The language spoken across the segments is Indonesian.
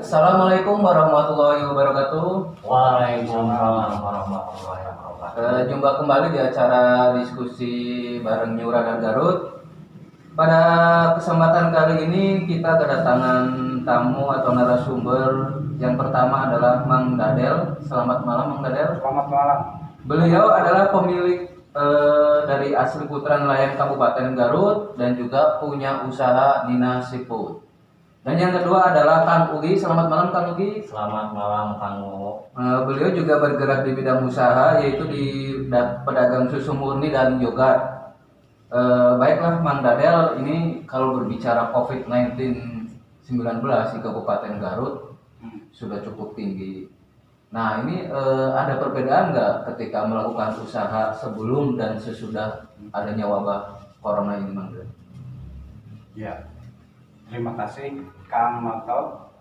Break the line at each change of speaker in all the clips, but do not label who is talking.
Assalamualaikum warahmatullahi wabarakatuh.
Waalaikumsalam warahmatullahi wabarakatuh.
Jumpa kembali di acara diskusi bareng Nyura dan Garut. Pada kesempatan kali ini kita kedatangan tamu atau narasumber. Yang pertama adalah Mang Dadel. Selamat malam, Mang Dadel.
Selamat malam.
Beliau adalah pemilik dari asli Putra Nelayan Kabupaten Garut dan juga punya usaha Nina Seafood. Dan yang kedua adalah Kang Ugi. Selamat malam, Kang Ugi.
Selamat malam, Kang Ugi.
Beliau juga bergerak di bidang usaha, yaitu di pedagang susu murni dan yogurt. Baiklah, Mang Dadel, ini kalau berbicara COVID-19 di Kabupaten Garut sudah cukup tinggi. Nah, ini ada perbedaan nggak ketika melakukan usaha sebelum dan sesudah adanya wabah corona ini, Mang Dadel?
Ya. Terima kasih Kang Noto.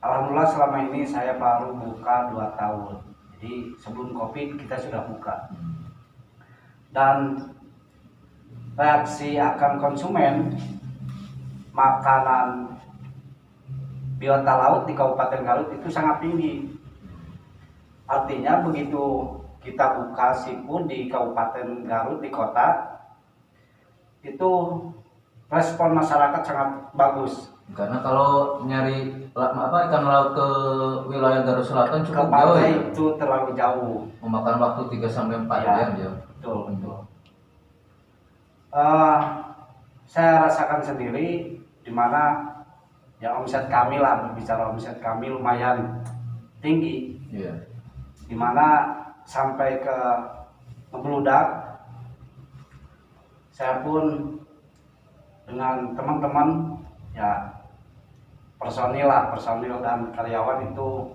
Alhamdulillah selama ini saya baru buka 2 tahun. Jadi sebelum COVID kita sudah buka. Dan reaksi akan konsumen makanan biota laut di Kabupaten Garut itu sangat tinggi. Artinya begitu kita buka seafood di Kabupaten Garut di kota, itu respon masyarakat sangat bagus.
Karena kalau nyari ikan laut ke wilayah Garut Selatan cukup jauh ya?
Itu terlalu jauh,
memakan waktu 3-4 jam ya.
Betul. Saya rasakan sendiri di mana ya omset kami lah, berbicara omset kami lumayan tinggi.
Iya.
Di mana sampai ke membludak. Saya pun dengan teman-teman ya personil dan karyawan itu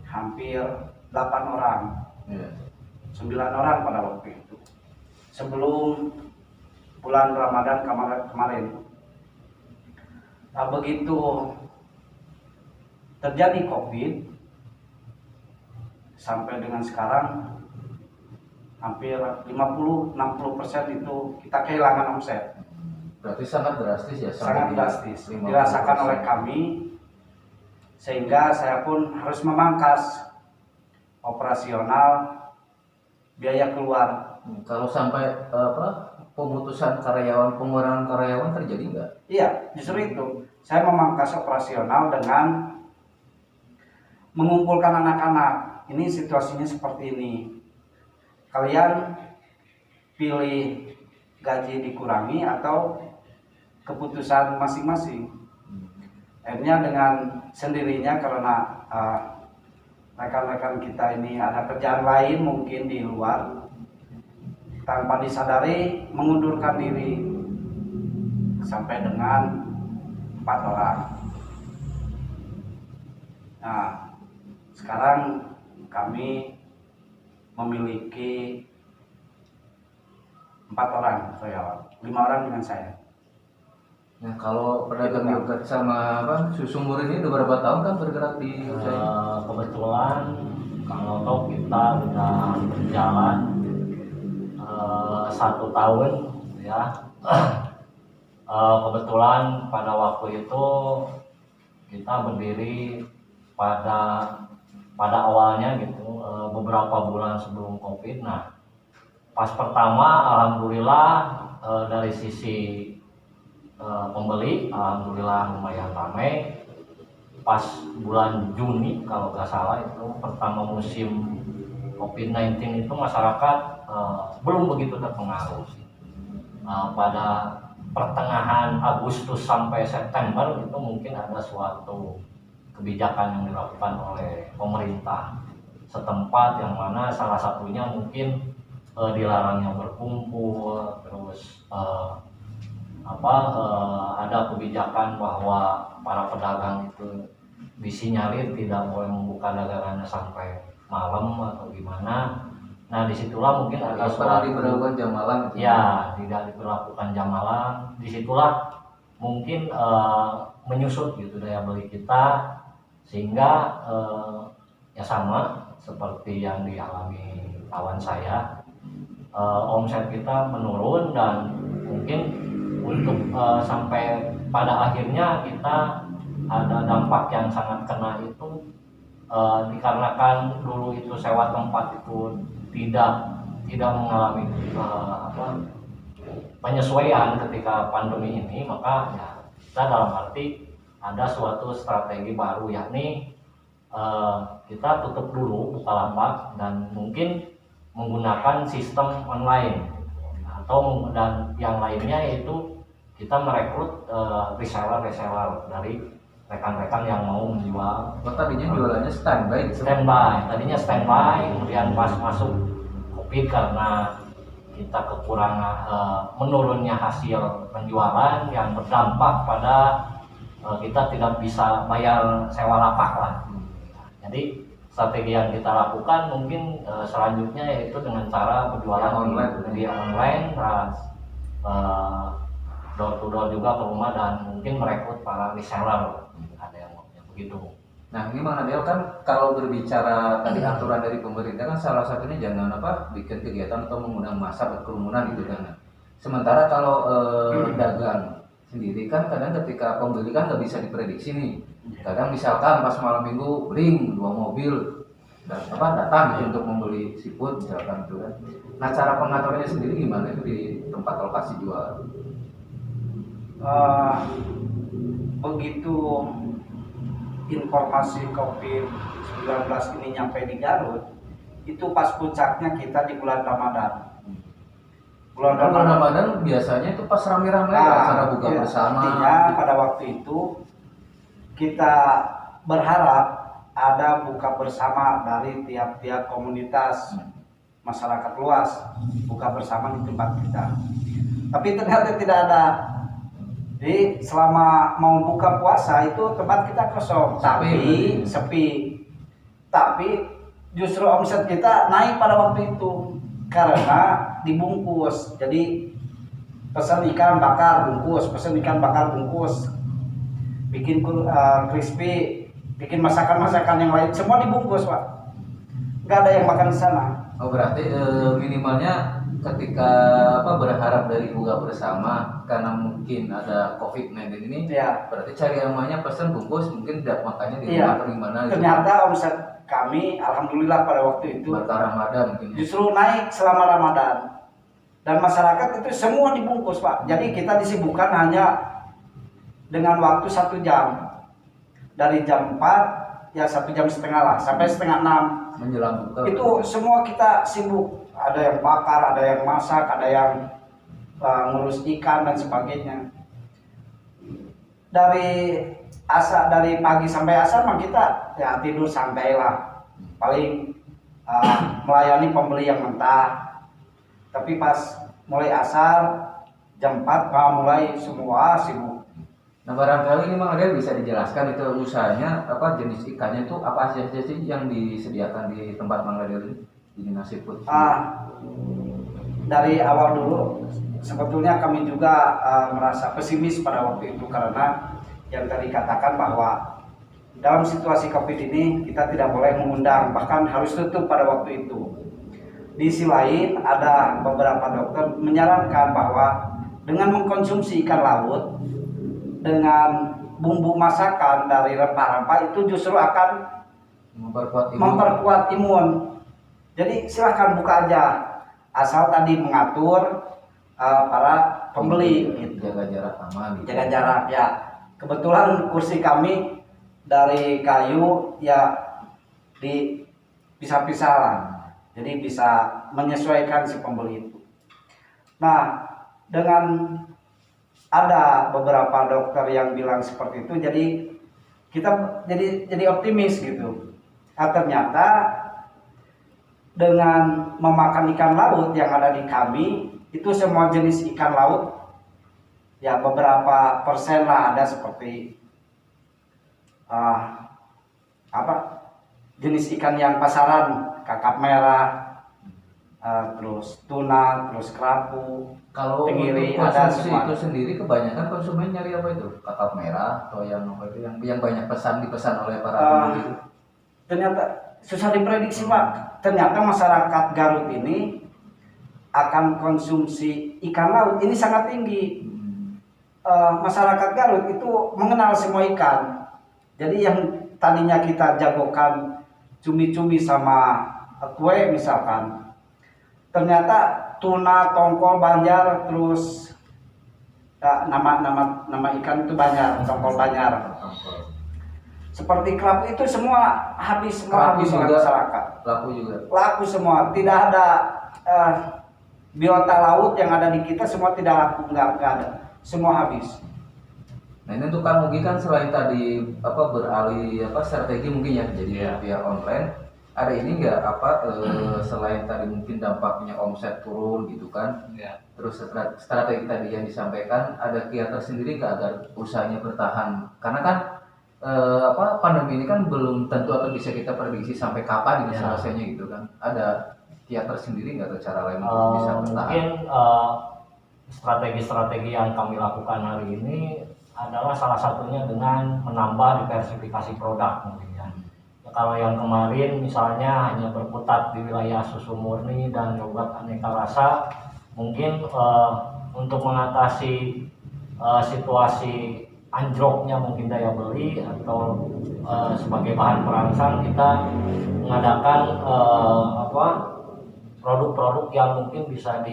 hampir 8 orang, 9 orang pada waktu itu sebelum bulan Ramadan kemarin. Nah, begitu terjadi COVID sampai dengan sekarang hampir 50-60% itu kita kehilangan omset.
Berarti sangat drastis ya?
Sangat drastis dirasakan oleh kami, sehingga saya pun harus memangkas operasional, biaya keluar.
Kalau sampai pemutusan karyawan, pengurangan karyawan terjadi nggak?
Iya, justru itu saya memangkas operasional dengan mengumpulkan anak-anak. Ini situasinya seperti ini. Kalian pilih gaji dikurangi atau keputusan masing-masing. Akhirnya dengan sendirinya karena rekan-rekan kita ini ada kerjaan lain mungkin di luar, tanpa disadari mengundurkan diri sampai dengan 4 orang. Nah, sekarang kami memiliki 4 orang karyawan, 5 orang dengan saya.
Nah, kalau pedagang yogurt sama susu murni ini udah berapa tahun kan bergerak di
kebetulan kalau kita sudah berjalan 1 tahun ya. Kebetulan pada waktu itu kita berdiri pada awalnya gitu, beberapa bulan sebelum COVID. Nah, pas pertama alhamdulillah dari sisi pembeli alhamdulillah lumayan ramai. Pas bulan Juni kalau nggak salah itu pertama musim COVID-19 itu masyarakat belum begitu terpengaruh. Pada pertengahan Agustus sampai September itu mungkin ada suatu kebijakan yang dilakukan oleh pemerintah setempat, yang mana salah satunya mungkin dilarangnya berkumpul, terus ada kebijakan bahwa para pedagang itu disinyalir tidak boleh membuka dagangannya sampai malam atau gimana. Nah, disitulah mungkin ada suatu
diberlakukan jam malam gitu.
Ya, tidak diberlakukan jam malam. Disitulah mungkin menyusut gitu daya beli kita, sehingga ya sama seperti yang dialami kawan saya, omset kita menurun dan mungkin untuk sampai pada akhirnya kita ada dampak yang sangat kena itu dikarenakan dulu itu sewa tempat itu tidak mengalami penyesuaian ketika pandemi ini, maka ya kita dalam arti ada suatu strategi baru, yakni kita tutup dulu Bukalapak dan mungkin menggunakan sistem online, atau dan yang lainnya yaitu kita merekrut reseller dari rekan-rekan yang mau menjual.
Tadinya jualannya standby.
Tadinya standby, kemudian pas masuk COVID karena kita kekurangan menurunnya hasil penjualan yang berdampak pada kita tidak bisa bayar sewa lapak lah. Jadi strategi yang kita lakukan mungkin selanjutnya yaitu dengan cara berjualan di online, door to door juga ke rumah, dan mungkin merekrut para reseller, ada yang begitu.
Nah ini Mang Nadel kan kalau berbicara tadi aturan dari pemerintah kan salah satunya jangan bikin kegiatan atau mengundang massa berkerumunan gitu kan. Sementara kalau dagang sendiri kan kadang ketika pembeli kan nggak bisa diprediksi nih. Kadang misalkan pas malam minggu bring 2 mobil dan datang gitu untuk membeli seafood misalkan gitu kan. Nah cara pengaturannya sendiri gimana itu di tempat lokasi jual?
Begitu informasi COVID-19 ini nyampe di Garut, itu pas puncaknya kita di bulan Ramadan.
Bulan Ramadan biasanya itu pas rame-rame acara buka bersama.
Artinya pada waktu itu kita berharap ada buka bersama dari tiap-tiap komunitas masyarakat luas, buka bersama di tempat kita. Tapi ternyata tidak ada. Jadi selama mau buka puasa itu tempat kita kosong, sepi. Tapi justru omset kita naik pada waktu itu karena dibungkus. Jadi pesan ikan bakar bungkus, bikin crispy, bikin masakan-masakan yang lain, semua dibungkus, Pak. Nggak ada yang makan di sana.
Oh berarti minimalnya ketika berharap dari buka bersama karena mungkin ada COVID-19 ini,
ya.
Berarti cari amannya pesan bungkus, mungkin tidak makannya di rumah atau gimana gitu.
Ternyata omset kami alhamdulillah pada waktu itu
berkah Ramadan mungkin
justru naik selama Ramadan, dan masyarakat itu semua dibungkus, Pak. Jadi kita disibukkan hanya dengan waktu 1 jam, dari jam 4 ya 1,5 jam lah sampai setengah 6
menjelang buka.
Itu semua kita sibuk. Ada yang bakar, ada yang masak, ada yang ngurus ikan dan sebagainya. Dari pagi sampai asar mah kita ya tidur santai lah. Paling melayani pembeli yang mentah. Tapi pas mulai asar jam 4 mulai semua sibuk.
Nah barangkali ini Mang Adel bisa dijelaskan itu usahanya jenis ikannya itu apa saja sih yang disediakan di tempat Mang Adel ini? Di nasi putih.
Dari awal dulu sebetulnya kami juga merasa pesimis pada waktu itu karena yang tadi katakan bahwa dalam situasi COVID ini kita tidak boleh mengundang, bahkan harus tutup pada waktu itu. Di sisi lain ada beberapa dokter menyarankan bahwa dengan mengkonsumsi ikan laut dengan bumbu masakan dari rempah-rempah itu justru akan memperkuat imun. Jadi silahkan buka aja, asal tadi mengatur para pembeli gitu.
Jaga jarak aman gitu.
Jaga jarak ya. Kebetulan kursi kami dari kayu ya dipisah-pisah lah. Jadi bisa menyesuaikan si pembeli itu. Nah, dengan ada beberapa dokter yang bilang seperti itu, jadi kita jadi optimis gitu. Nah, ternyata dengan memakan ikan laut yang ada di kami itu semua jenis ikan laut ya beberapa persen lah ada seperti jenis ikan yang pasaran, kakap merah, terus tuna, terus kerapu.
Kalau
tenggiri,
untuk
ada
konsumsi
semua.
itu sendiri kebanyakan konsumen nyari apa itu? Kakap merah atau yang apa itu yang banyak dipesan oleh para pembeli itu?
Ternyata susah diprediksi, Pak. Ternyata masyarakat Garut ini akan konsumsi ikan laut ini sangat tinggi. masyarakat Garut itu mengenal semua ikan. Jadi yang tadinya kita jagokan cumi-cumi sama kue misalkan, ternyata tuna, tongkol, banjar, terus ya, nama ikan itu banyak, tongkol banjar. Seperti kerapu itu semua habis semua habis oleh masyarakat.
Laku juga.
Laku semua, tidak ada biota laut yang ada di kita semua tidak laku, nggak ada, semua habis.
Nah ini untuk Kang Mugi kan selain tadi beralih strategi mungkin ya jadi via online, ada ini nggak selain tadi mungkin dampaknya omset turun gitu kan, terus strategi tadi yang disampaikan ada kiat tersendiri nggak agar usahanya bertahan, karena kan pandemi ini kan belum tentu atau bisa kita prediksi sampai kapan ini selesainya gitu kan, ada kiat tersendiri nggak atau cara lain untuk bisa bertahan?
Mungkin strategi-strategi yang kami lakukan hari ini adalah salah satunya dengan menambah diversifikasi produk mungkin ya. Kalau yang kemarin misalnya hanya berkutat di wilayah susu murni dan yogurt aneka rasa, mungkin untuk mengatasi situasi anjloknya mungkin daya beli atau sebagai bahan perangsang kita mengadakan produk-produk yang mungkin bisa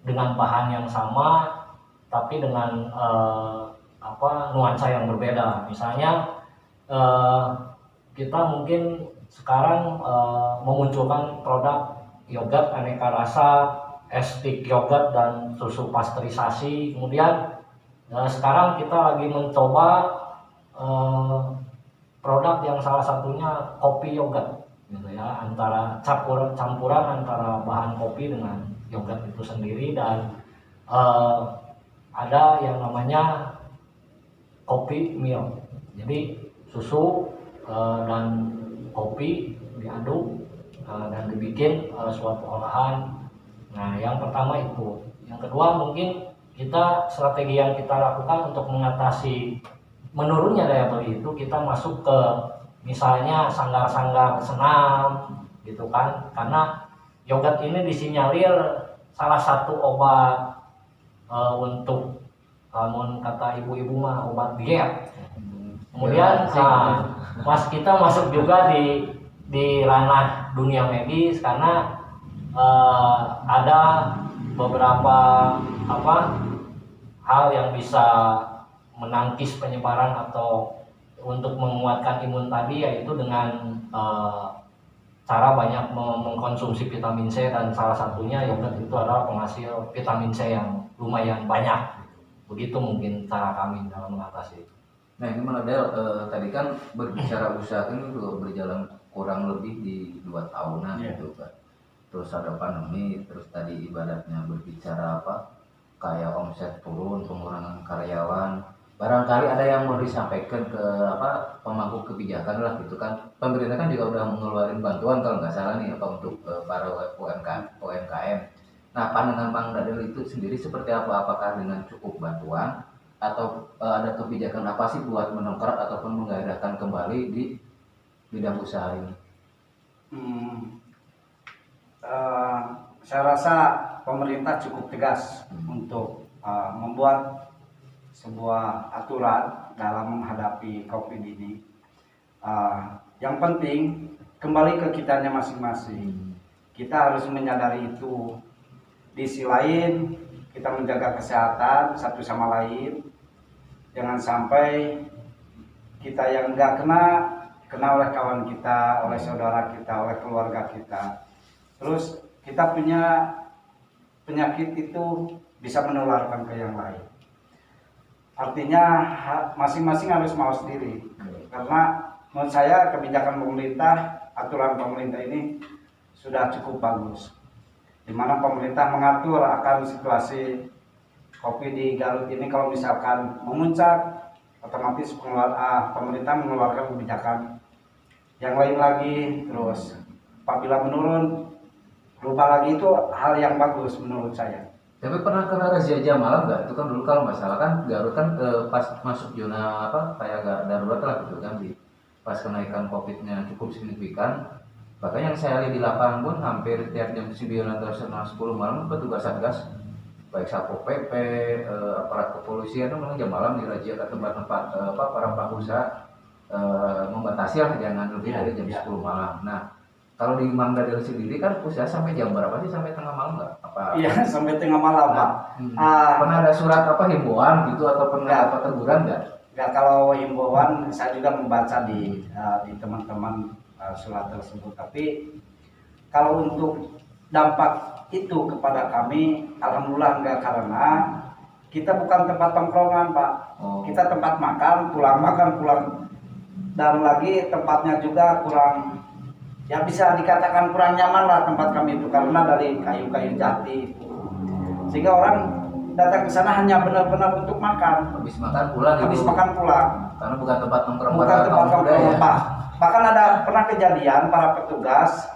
dengan bahan yang sama tapi dengan nuansa yang berbeda. Misalnya kita mungkin sekarang memunculkan produk yogurt aneka rasa, es stick yogurt dan susu pasteurisasi. Kemudian sekarang kita lagi mencoba produk yang salah satunya kopi yogurt gitu ya, antara campuran antara bahan kopi dengan yogurt itu sendiri, dan ada yang namanya kopi milk. Jadi susu dan kopi diaduk dan dibikin suatu olahan. Nah, yang pertama itu. Yang kedua mungkin strategi yang kita lakukan untuk mengatasi menurunnya daya beli itu, kita masuk ke misalnya sanggar-sanggar senam gitu kan, karena yogurt ini disinyalir salah satu obat untuk kata ibu-ibu mah obat diet. Kemudian kita masuk juga di ranah dunia medis karena ada beberapa hal yang bisa menangkis penyebaran atau untuk menguatkan imun tadi, yaitu dengan cara banyak mengkonsumsi vitamin C, dan salah satunya yogurt itu adalah penghasil vitamin C yang lumayan banyak. Begitu mungkin cara kami dalam mengatasi.
Nah ini Del, tadi kan berbicara usaha ini juga berjalan kurang lebih di 2 tahunan gitu kan. Terus ada pandemi, terus tadi ibaratnya berbicara kayak omset turun, pengurangan karyawan. Barangkali ada yang mau disampaikan ke pemangku kebijakan lah gitu kan. Pemerintah kan juga udah mengeluarkan bantuan kalau nggak salah nih untuk para UMKM. Nah, pandangan Bang Dadel itu sendiri seperti apa? Apakah dengan cukup bantuan atau ada kebijakan apa sih buat mendongkrak ataupun menggairahkan kembali di bidang usaha ini?
Saya rasa pemerintah cukup tegas untuk membuat sebuah aturan dalam menghadapi COVID ini. Yang penting kembali ke kitanya masing-masing. Kita harus menyadari itu. Di sisi lain kita menjaga kesehatan satu sama lain, jangan sampai kita yang nggak kena oleh kawan kita, oleh saudara kita, oleh keluarga kita. Terus kita punya penyakit itu bisa menularkan ke yang lain. Artinya masing-masing harus mawas diri, karena menurut saya kebijakan pemerintah, aturan pemerintah ini sudah cukup bagus, di mana pemerintah mengatur akan situasi COVID di Garut ini. Kalau misalkan memuncak, otomatis pemerintah mengeluarkan kebijakan yang lain lagi. Terus apabila menurun, berubah lagi, itu hal yang bagus menurut saya.
Tapi pernah kena razia jam malam nggak? Itu kan dulu kalau nggak salah kan Garut kan pas masuk zona kayak darurat lah gitu kan, pas kenaikan COVID-nya cukup signifikan. Bahkan yang saya lihat di lapangan pun hampir tiap jam 9 atau 10 malam petugas satgas baik Satpol PP, aparat kepolisian itu memang jam malam dirazia ke tempat-tempat para pelaku usaha, membatasi lah jangan lebih dari jam 10 malam. Nah, kalau di Mang Dadel sendiri kan usaha sampai jam berapa sih, sampai tengah malam nggak?
Iya, sampai tengah malam, Pak.
Pernah ada surat himbauan gitu atau pernah apa teguran nggak?
Nggak, kalau himbauan saya juga membaca di teman-teman surat tersebut. Tapi kalau untuk dampak itu kepada kami, alhamdulillah enggak, karena kita bukan tempat tongkrongan, Pak. Kita tempat makan, pulang, dan lagi tempatnya juga kurang, ya bisa dikatakan kurang nyaman lah tempat kami itu, karena dari kayu-kayu jati, sehingga orang datang ke sana hanya benar-benar untuk makan.
Habis makan pulang.
Karena
bukan tempat nongkrong.
Bukan tempat nongkrong, Pak. Bahkan ada pernah kejadian para petugas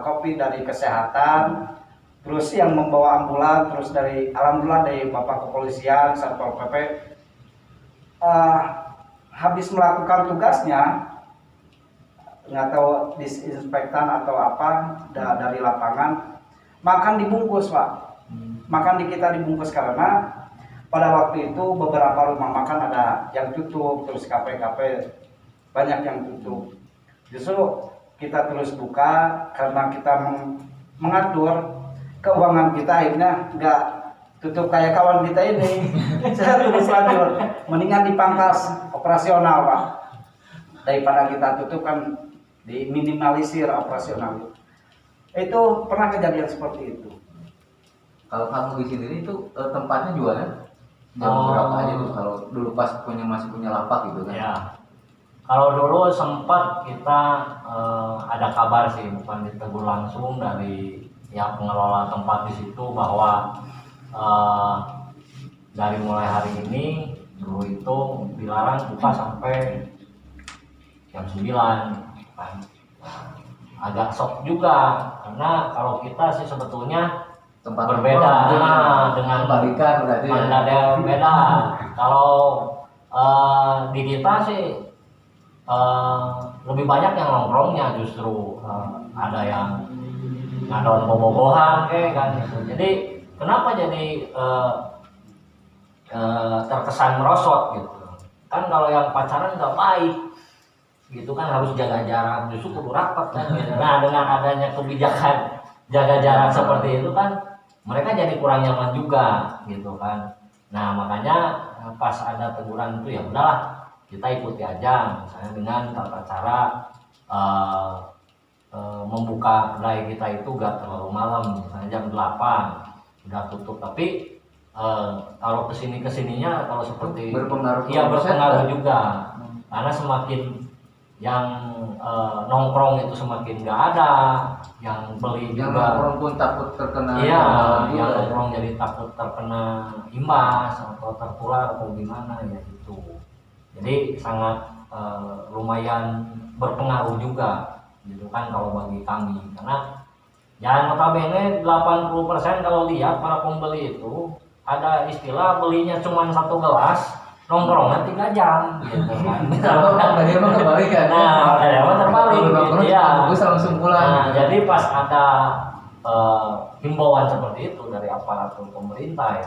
kopi dari kesehatan, terus yang membawa ambulan, terus alhamdulillah dari Bapak Kepolisian, Satpol PP, habis melakukan tugasnya, nggak tahu disinfektan atau apa dari lapangan, makan dibungkus, Pak. Makan kita dibungkus karena pada waktu itu beberapa rumah makan ada yang tutup, terus kafe-kafe banyak yang tutup. Justru kita terus buka karena kita mengatur keuangan kita, akhirnya nggak tutup kayak kawan kita ini. Saya terus lanjut, mendingan dipangkas operasional, Pak, daripada kita tutup, kan diminimalisir operasional. Itu pernah kejadian seperti itu.
Kalau kamu di sini itu tempatnya jualan jam berapa aja tuh kalau dulu pas masih punya lapak gitu kan?
Ya. Kalau dulu sempat kita ada kabar sih, bukan ditegur langsung dari yang pengelola tempat di situ, bahwa dari mulai hari ini dulu itu dilarang buka sampai jam 9 kan. Agak shock juga, karena kalau kita sih sebetulnya
Tempat
berbeda dengan
balikan berarti
Mang Dadel beda. Kalau di kita sih lebih banyak yang nongkrongnya, justru ada yang ngadon bobogohan kan gitu. Jadi kenapa jadi terkesan merosot gitu kan? Kalau yang pacaran nggak baik gitu kan, harus jaga jarak, justru kudu rapat kan gitu. Nah, dengan adanya kebijakan jaga jarak seperti itu kan, mereka jadi kurang nyaman juga gitu kan. Nah, makanya pas ada teguran itu, ya udahlah kita ikuti aja, misalnya dengan tata cara membuka kedai kita itu gak terlalu malam, misalnya jam 8 udah tutup. Tapi kalau kesininya kalau seperti
berpengaruh,
iya berpengaruh juga, karena semakin yang nongkrong itu semakin nggak ada, yang beli
yang
juga
nongkrong pun takut terkena.
iya, yang nongkrong jadi takut terkena imbas atau tertular atau gimana ya gitu. Jadi sangat lumayan berpengaruh juga gitu kan kalau bagi kami, karena ya notabene 80% kalau lihat para pembeli itu ada istilah belinya cuma 1 gelas, nongkrongnya 3 jam gitu kan.
Tadi emang kebalik kan?
Nah, emang terbalik gitu ya.
Langsung pulang.
Nah, jadi pas ada himbauan seperti itu dari aparatur pemerintah,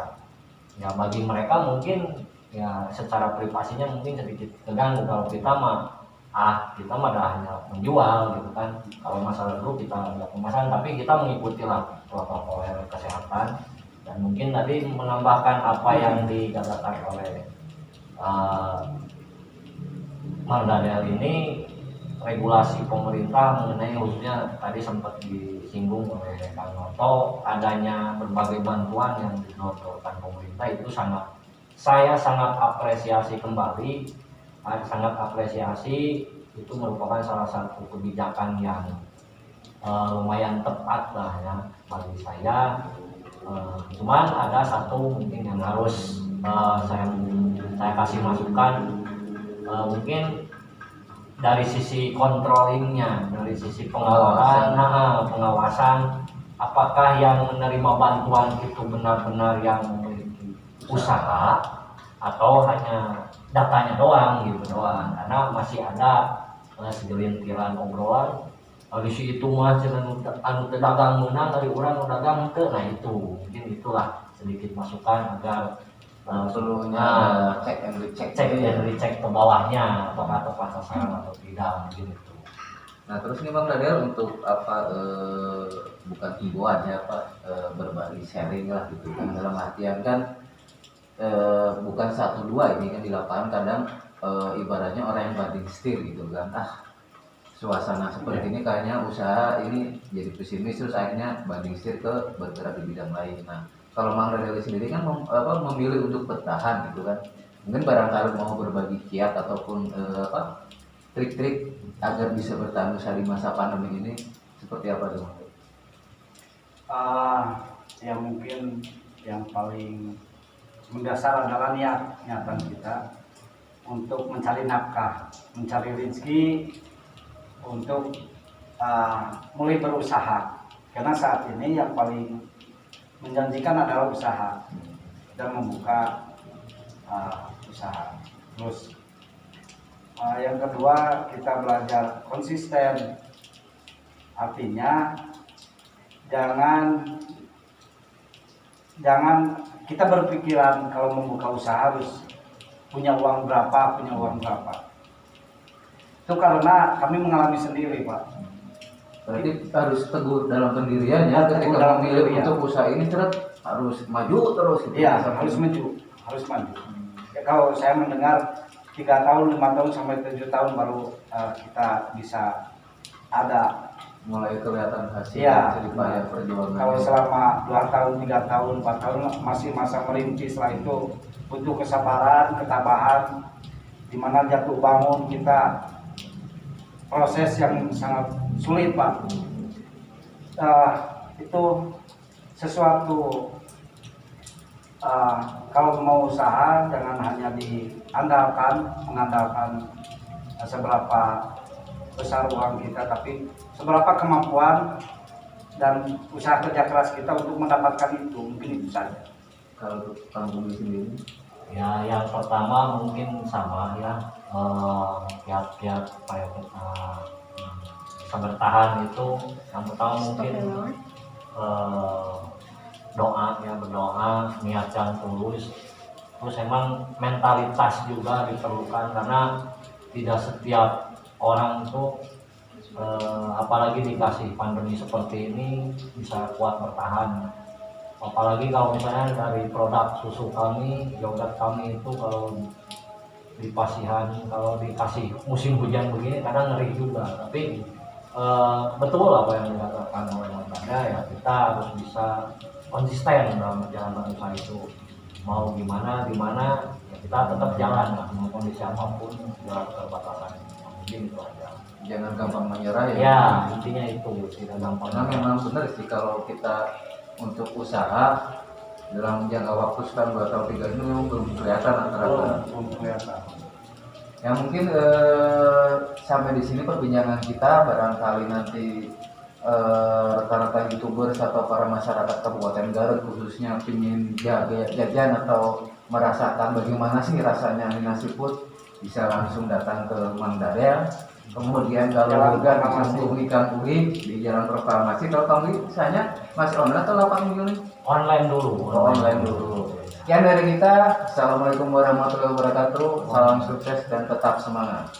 ya bagi mereka mungkin ya secara privasinya mungkin sedikit terganggu. Kalau kita mah kita mah hanya menjual gitu kan. Kalau masalah dulu kita nggak pemasaran, tapi kita mengikuti lah protokol kesehatan, dan mungkin tadi menambahkan apa yang dikatakan oleh Mang Dadel ini, regulasi pemerintah mengenai, khususnya tadi sempat disinggung oleh Kang Noto, adanya berbagai bantuan yang digelontorkan pemerintah itu saya sangat apresiasi kembali, sangat apresiasi. Itu merupakan salah satu kebijakan yang lumayan tepat lah ya bagi saya. Cuman ada satu mungkin yang harus saya kasih masukan, mungkin dari sisi controllingnya, dari sisi pengawasan, apakah yang menerima bantuan itu benar-benar yang memiliki usaha atau hanya datanya doang gitu doang. Karena masih ada segelintiran obrolan Kalau si itu mah cenah anu teu dagang meunang dari urang nu dagang teu, nah itu mungkin itulah sedikit masukan agar
Seluruhnya cek and recheck.
cek dan dicek ke bawahnya apakah tepat sasaran atau tidak mungkin itu.
Nah terus nih Bang Dadel untuk apa bukan himbauan ya Pak, berbagi sharing lah gitu kan, dalam artian kan bukan satu dua ini kan di lapangan kadang ibaratnya orang yang banting setir gitu kan, suasana seperti ini kayaknya usaha ini jadi pesimis terus akhirnya banding setir ke bergerak di bidang lain. Nah kalau Mang Dadel sendiri kan memilih untuk bertahan gitu kan, mungkin barangkali mau berbagi kiat ataupun trik-trik agar bisa bertahan usaha di masa pandemi ini seperti apa tuh?
Ya mungkin yang paling mendasar adalah niatan kita untuk mencari nafkah, mencari rezeki, untuk mulai berusaha. Karena saat ini yang paling menjanjikan adalah usaha dan membuka usaha. Terus yang kedua kita belajar konsisten, artinya jangan kita berpikiran kalau membuka usaha harus punya uang berapa. Itu karena kami mengalami sendiri Pak.
Berarti harus teguh dalam pendiriannya ketika memilih untuk usaha ini harus maju terus gitu.
Iya, harus maju. Ya, kalau saya mendengar 3 tahun, 5 tahun sampai 7 tahun baru kita bisa ada
mulai kelihatan hasil
ya,
jeripaya perjuangan.
Kalau selama 2 tahun, 3 tahun, 4 tahun masih masa merintis, setelah itu butuh kesabaran, ketabahan, di mana jatuh bangun kita proses yang sangat sulit Pak. Itu sesuatu kalau mau usaha jangan hanya mengandalkan seberapa besar uang kita, tapi seberapa kemampuan dan usaha kerja keras kita untuk mendapatkan itu. Mungkin itu saja.
Kalau untuk kampung sendiri,
Ya yang pertama mungkin sama ya, kiat-kiat supaya kita bisa bertahan itu yang pertama mungkin berdoa, niat yang tulus. Terus emang mentalitas juga diperlukan karena tidak setiap orang tuh apalagi dikasih pandemi seperti ini bisa kuat bertahan. Apalagi kalau misalnya dari produk susu kami, yogurt kami itu kalau di pasihan, kalau dikasih musim hujan begini kadang ngeri juga. Tapi betul apa yang dikatakan oleh Mas Banda, ya kita harus bisa konsisten dalam menjalankan usaha itu. Mau gimana ya kita tetap jalan lah, mau kondisi apapun dalam keterbatasan. Mungkin itu aja.
jangan gampang menyerah ya.
Ya intinya itu tidak gampang.
Karena memang benar sih kalau kita untuk usaha dalam jangka waktu sekitar 2 tahun 3 ini memang belum kelihatan antara. Ya mungkin sampai di sini perbincangan kita, barangkali nanti rekan-rekan YouTubers atau para masyarakat Kabupaten Garut khususnya ingin jajan atau merasakan bagaimana sih rasanya nasi put, bisa langsung datang ke Mang Dadel. Kemudian kalau juga langsung ikan puri di Jalan Proklamasi, kalau kamu misalnya masih online atau 8 minggu?
Online dulu.
Online dulu. Sekian dari kita. Assalamualaikum warahmatullahi wabarakatuh. Salam sukses dan tetap semangat.